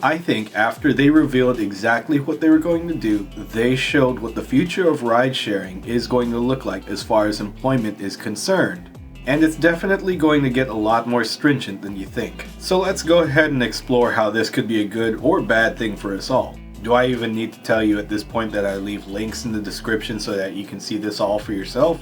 I think after they revealed exactly what they were going to do, they showed what the future of ride sharing is going to look like as far as employment is concerned. And it's definitely going to get a lot more stringent than you think. So let's go ahead and explore how this could be a good or bad thing for us all. Do I even need to tell you at this point that I leave links in the description so that you can see this all for yourself?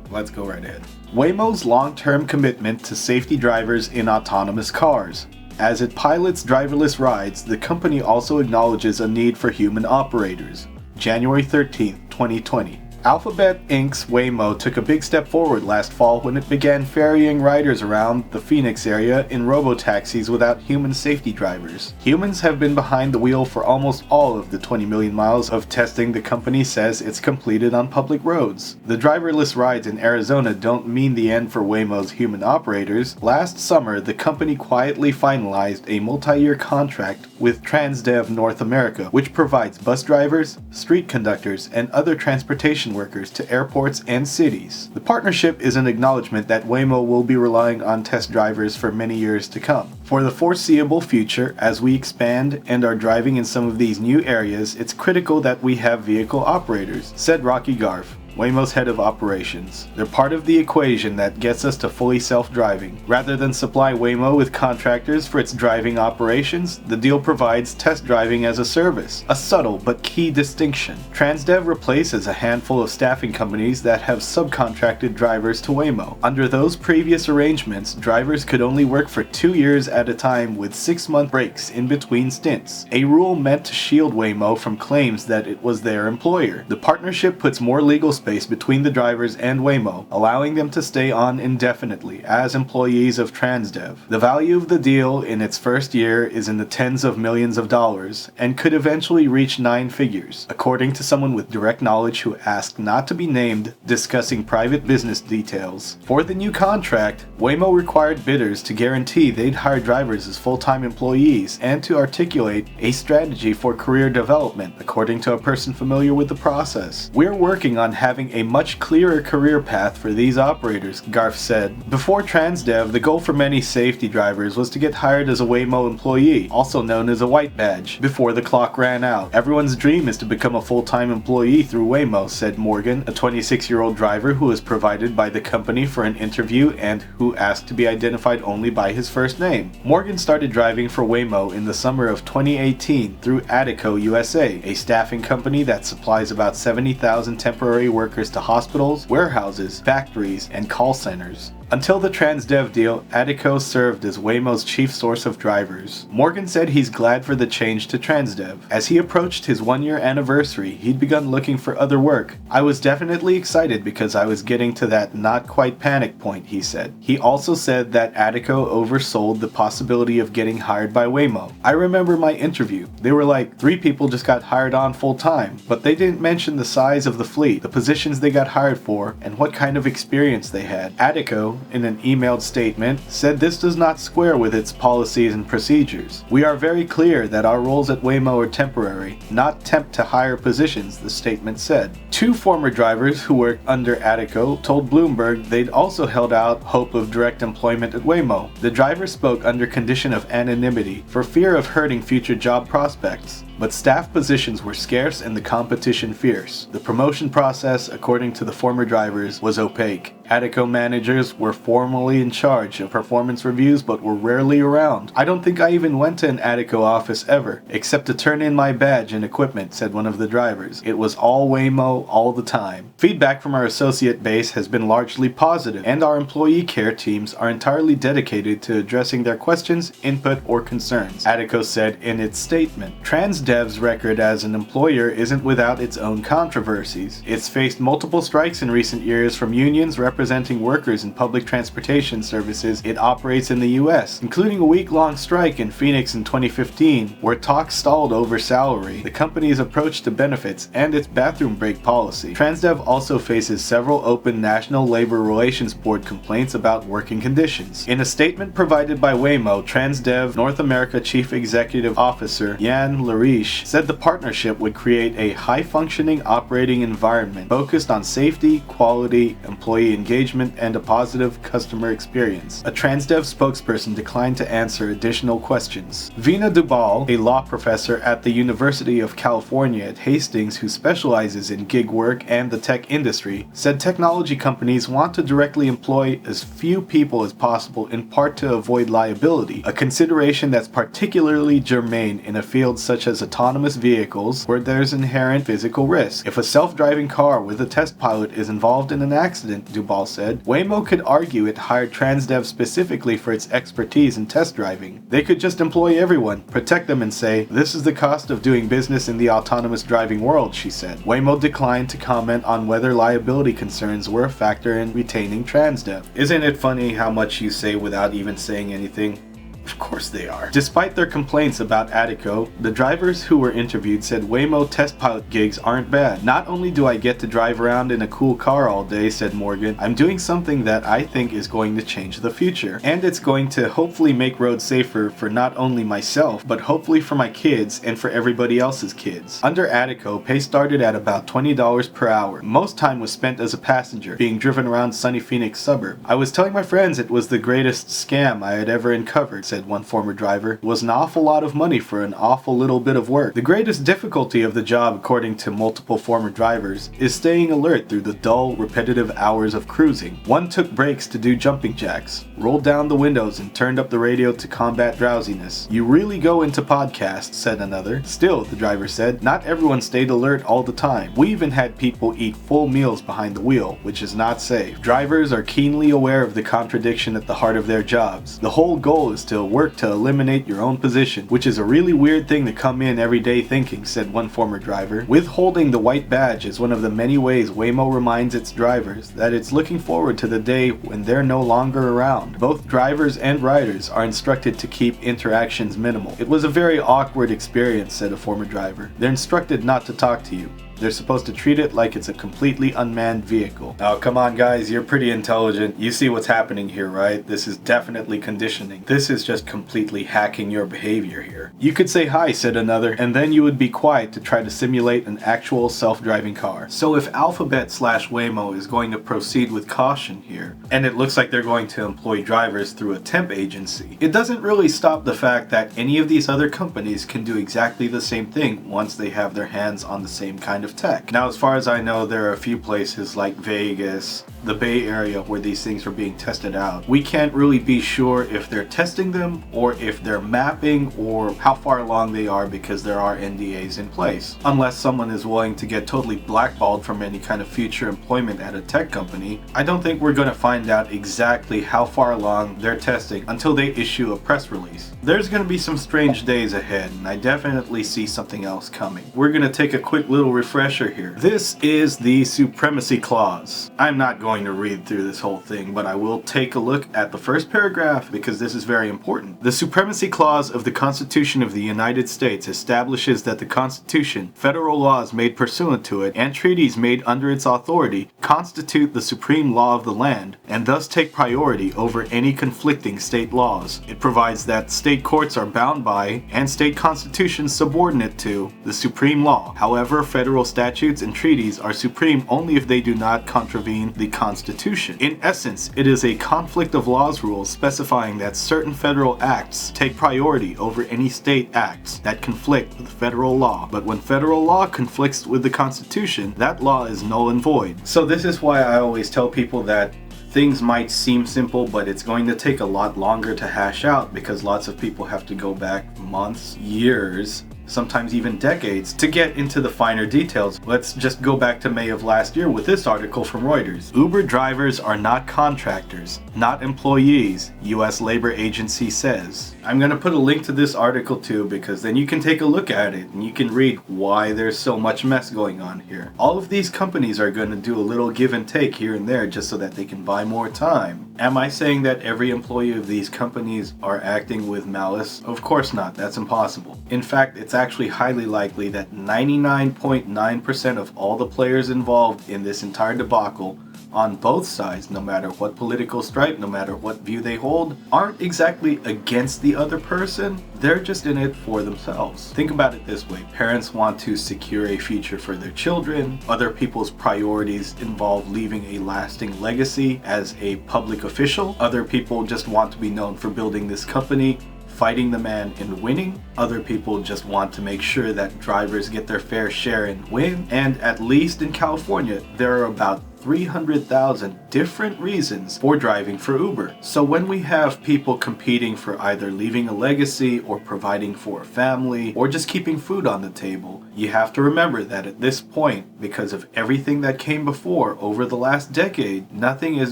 Let's go right ahead. Waymo's long-term commitment to safety drivers in autonomous cars. As it pilots driverless rides, the company also acknowledges a need for human operators. January 13, 2020. Alphabet Inc.'s Waymo took a big step forward last fall when it began ferrying riders around the Phoenix area in robotaxis without human safety drivers. Humans have been behind the wheel for almost all of the 20 million miles of testing the company says it's completed on public roads. The driverless rides in Arizona don't mean the end for Waymo's human operators. Last summer, the company quietly finalized a multi-year contract with Transdev North America, which provides bus drivers, street conductors, and other transportation workers to airports and cities. The partnership is an acknowledgement that Waymo will be relying on test drivers for many years to come. For the foreseeable future, as we expand and are driving in some of these new areas, it's critical that we have vehicle operators, said Rocky Garf, Waymo's head of operations. They're part of the equation that gets us to fully self-driving. Rather than supply Waymo with contractors for its driving operations, the deal provides test driving as a service, a subtle but key distinction. Transdev replaces a handful of staffing companies that have subcontracted drivers to Waymo. Under those previous arrangements, drivers could only work for 2 years at a time with 6-month breaks in between stints, a rule meant to shield Waymo from claims that it was their employer. The partnership puts more legal space between the drivers and Waymo, allowing them to stay on indefinitely as employees of Transdev. The value of the deal in its first year is in the tens of millions of dollars and could eventually reach 9 figures, according to someone with direct knowledge who asked not to be named, discussing private business details. For the new contract, Waymo required bidders to guarantee they'd hire drivers as full-time employees and to articulate a strategy for career development, according to a person familiar with the process. We're working on having a much clearer career path for these operators, Garf said. Before Transdev, the goal for many safety drivers was to get hired as a Waymo employee, also known as a white badge, before the clock ran out. Everyone's dream is to become a full-time employee through Waymo, said Morgan, a 26-year-old driver who was provided by the company for an interview and who asked to be identified only by his first name. Morgan started driving for Waymo in the summer of 2018 through Attico USA, a staffing company that supplies about 70,000 temporary workers to hospitals, warehouses, factories, and call centers. Until the Transdev deal, Attico served as Waymo's chief source of drivers. Morgan said he's glad for the change to Transdev. As he approached his 1-year anniversary, he'd begun looking for other work. I was definitely excited because I was getting to that not quite panic point, he said. He also said that Attico oversold the possibility of getting hired by Waymo. I remember my interview. They were like, 3 people just got hired on full time, but they didn't mention the size of the fleet, the positions they got hired for, and what kind of experience they had. Attico, in an emailed statement, said this does not square with its policies and procedures. We are very clear that our roles at Waymo are temporary, not temp to hire positions, the statement said. 2 former drivers who worked under Attico told Bloomberg they'd also held out hope of direct employment at Waymo. The driver spoke under condition of anonymity for fear of hurting future job prospects. But staff positions were scarce and the competition fierce. The promotion process, according to the former drivers, was opaque. Attico managers were formally in charge of performance reviews but were rarely around. I don't think I even went to an Attico office ever, except to turn in my badge and equipment, said one of the drivers. It was all Waymo all the time. Feedback from our associate base has been largely positive, and our employee care teams are entirely dedicated to addressing their questions, input, or concerns, Attico said in its statement. Transdev's record as an employer isn't without its own controversies. It's faced multiple strikes in recent years from unions representing workers in public transportation services it operates in the US, including a week-long strike in Phoenix in 2015, where talks stalled over salary, the company's approach to benefits, and its bathroom break policy. Transdev also faces several open National Labor Relations Board complaints about working conditions. In a statement provided by Waymo, Transdev North America Chief Executive Officer Jan Lariche said the partnership would create a high-functioning operating environment focused on safety, quality, employee engagement and a positive customer experience. A Transdev spokesperson declined to answer additional questions. Veena Dubal, a law professor at the University of California at Hastings who specializes in gig work and the tech industry, said technology companies want to directly employ as few people as possible in part to avoid liability, a consideration that's particularly germane in a field such as autonomous vehicles where there's inherent physical risk. If a self-driving car with a test pilot is involved in an accident, Dubal said, Waymo could argue it hired Transdev specifically for its expertise in test driving. They could just employ everyone, protect them and say, this is the cost of doing business in the autonomous driving world, she said. Waymo declined to comment on whether liability concerns were a factor in retaining Transdev. Isn't it funny how much you say without even saying anything? Of course they are. Despite their complaints about Attico, the drivers who were interviewed said Waymo test pilot gigs aren't bad. Not only do I get to drive around in a cool car all day, said Morgan, I'm doing something that I think is going to change the future. And it's going to hopefully make roads safer for not only myself, but hopefully for my kids and for everybody else's kids. Under Attico, pay started at about $20 per hour. Most time was spent as a passenger, being driven around sunny Phoenix suburb. I was telling my friends it was the greatest scam I had ever uncovered, said one former driver. It was an awful lot of money for an awful little bit of work. The greatest difficulty of the job, according to multiple former drivers, is staying alert through the dull, repetitive hours of cruising. One took breaks to do jumping jacks, rolled down the windows and turned up the radio to combat drowsiness. You really go into podcasts, said another. Still, the driver said, not everyone stayed alert all the time. We even had people eat full meals behind the wheel, which is not safe. Drivers are keenly aware of the contradiction at the heart of their jobs. The whole goal is to work to eliminate your own position, which is a really weird thing to come in every day thinking, said one former driver. Withholding the white badge is one of the many ways Waymo reminds its drivers that it's looking forward to the day when they're no longer around. Both drivers and riders are instructed to keep interactions minimal. It was a very awkward experience, said a former driver. They're instructed not to talk to you. They're supposed to treat it like it's a completely unmanned vehicle. Now, come on guys, you're pretty intelligent. You see what's happening here, right? This is definitely conditioning. This is just completely hacking your behavior here. You could say hi, said another, and then you would be quiet to try to simulate an actual self-driving car. So if Alphabet/Waymo is going to proceed with caution here, and it looks like they're going to employ drivers through a temp agency, it doesn't really stop the fact that any of these other companies can do exactly the same thing once they have their hands on the same kind of tech. Now, as far as I know, there are a few places like Vegas, the Bay Area, where these things are being tested out. We can't really be sure if they're testing them or if they're mapping or how far along they are because there are NDAs in place. Unless someone is willing to get totally blackballed from any kind of future employment at a tech company, I don't think we're going to find out exactly how far along they're testing until they issue a press release. There's going to be some strange days ahead, and I definitely see something else coming. We're going to take a quick little refresher here. This is the Supremacy Clause. I'm not going to read through this whole thing, but I will take a look at the first paragraph because this is very important. The Supremacy Clause of the Constitution of the United States establishes that the Constitution, federal laws made pursuant to it, and treaties made under its authority constitute the supreme law of the land, and thus take priority over any conflicting state laws. It provides that state courts are bound by, and state constitutions subordinate to, the supreme law. However, federal statutes and treaties are supreme only if they do not contravene the Constitution. In essence, it is a conflict of laws rule specifying that certain federal acts take priority over any state acts that conflict with federal law. But when federal law conflicts with the Constitution, that law is null and void. So this is why I always tell people that things might seem simple, but it's going to take a lot longer to hash out because lots of people have to go back months, years, sometimes even decades to get into the finer details. Let's just go back to May of last year with this article from Reuters. Uber drivers are not contractors, not employees, US labor agency says. I'm going to put a link to this article too because then you can take a look at it and you can read why there's so much mess going on here. All of these companies are going to do a little give and take here and there just so that they can buy more time. Am I saying that every employee of these companies are acting with malice? Of course not. That's impossible. In fact, it's actually highly likely that 99.9% of all the players involved in this entire debacle on both sides, no matter what political stripe, no matter what view they hold, aren't exactly against the other person. They're just in it for themselves. Think about it this way. Parents want to secure a future for their children. Other people's priorities involve leaving a lasting legacy as a public official. Other people just want to be known for building this company, fighting the man and winning. Other people just want to make sure that drivers get their fair share and win. And at least in California, there are about 300,000 different reasons for driving for Uber. So when we have people competing for either leaving a legacy or providing for a family or just keeping food on the table, you have to remember that at this point, because of everything that came before over the last decade, nothing is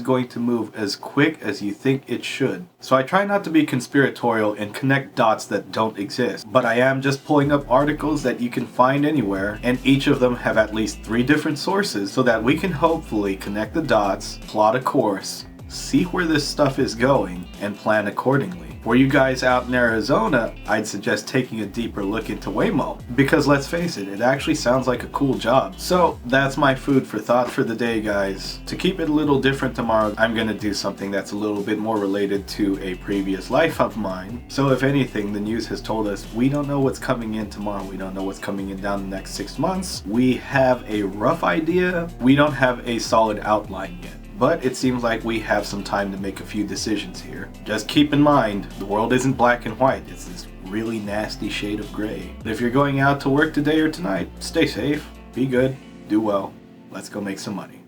going to move as quick as you think it should. So I try not to be conspiratorial and connect dots that don't exist, but I am just pulling up articles that you can find anywhere, and each of them have at least 3 different sources so that we can hopefully connect the dots, plot a course, see where this stuff is going, and plan accordingly. For you guys out in Arizona, I'd suggest taking a deeper look into Waymo, because let's face it, it actually sounds like a cool job. So that's my food for thought for the day, guys. To keep it a little different tomorrow, I'm gonna do something that's a little bit more related to a previous life of mine. So if anything, the news has told us we don't know what's coming in tomorrow. We don't know what's coming in down the next 6 months. We have a rough idea. We don't have a solid outline yet. But it seems like we have some time to make a few decisions here. Just keep in mind, the world isn't black and white. It's this really nasty shade of gray. If you're going out to work today or tonight, stay safe, be good, do well. Let's go make some money.